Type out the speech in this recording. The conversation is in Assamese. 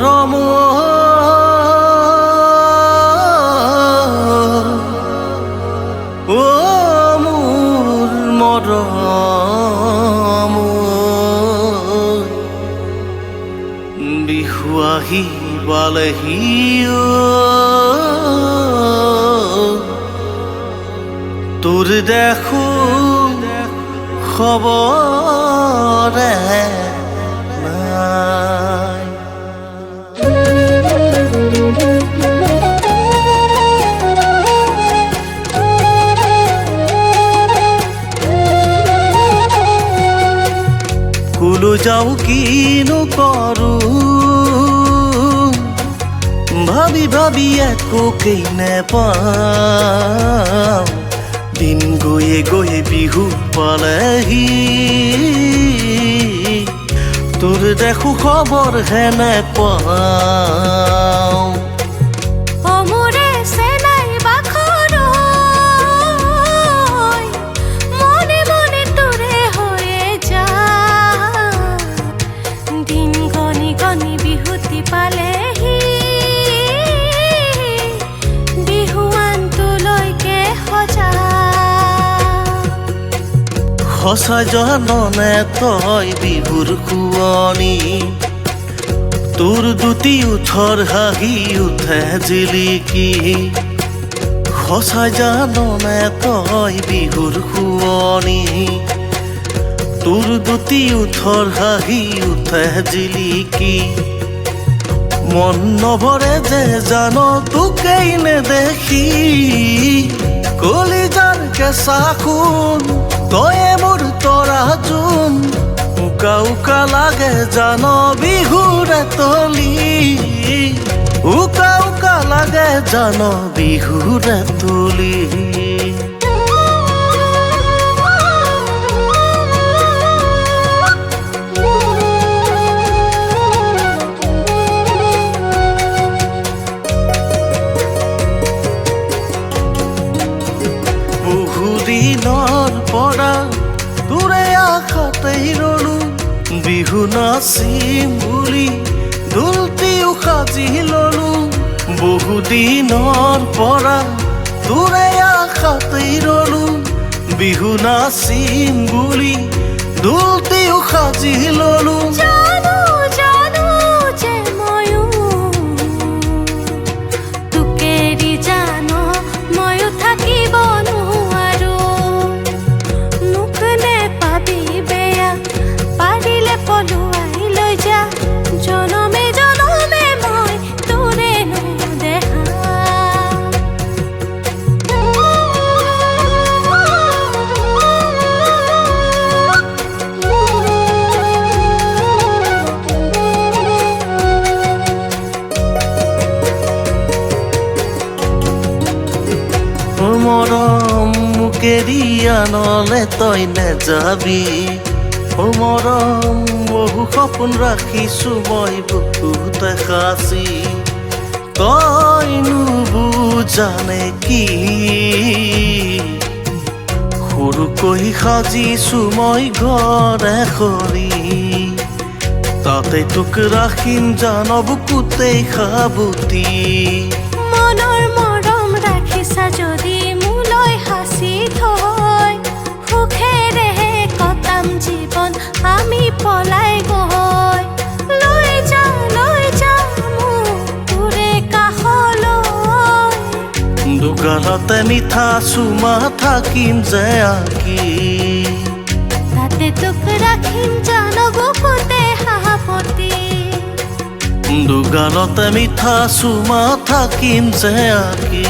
মৰম অ মোৰ মৰম বিহু আহি পালেহি তোৰ দেখো খবৰে নাই। কুলো যাও কিনো কৰো ভাবি ভাবি একোকেই নেপাওঁ দিন গৈয়ে গৈয়ে বিহু পালেহি তোৰ দেখো খবৰ হে নেপাওঁ। সঁচা জাননে তই বিহুৰ শুৱনি তোৰ দুটি ওঠৰ হাঁহি উঠে জিলিকি। সঁচা জাননে তই বিহুৰ শুৱনি তোৰ দুটি ওঠৰ হাঁহি উঠে জিলিকি। মন নভৰে যে জান তোকেই নেদেখি কলিজাৰ কেঁচা সোণ তয়ে মোৰ তৰা জোন উকা উকা লাগে জান বিহুৰে তলি উকা উকা লাগে জান বিহুৰে তলি। বহুদিনৰ পৰা তোৰে আশাতেই ৰলো বিহু নাচিম বুলি ঢোলটিও সাজি ললো। বহুদিনৰ পৰা তোৰে আশাতেই ৰলো বিহু নাচিম বুলি ঢোলটিও সাজি ললো। মৰম মোকেৰি আনলে তই নেযাবি অ মৰম বহু সপোন ৰাখিছো মই বুকুতে সাঁচি তই নুবুজানে কি সৰুকৈ সাজিছো মই ঘৰ এখনি তাতে তোক ৰাখিম জান বুকুতেই সাবুতি। মনৰ মৰম ৰাখিছা যদি মোলৈ সাঁচি থৈ সুখেৰে কটাম জীৱন আমি পলাই গৈ। লৈ যা মোক তোৰে কাষলৈ দুগালতে মিঠা চুমা থাকিম যে আঁকি তাতে তোক ৰাখিম জান বুকুতে সাবতি। দুগালতে মিঠা চুমা থাকিম যে আঁকি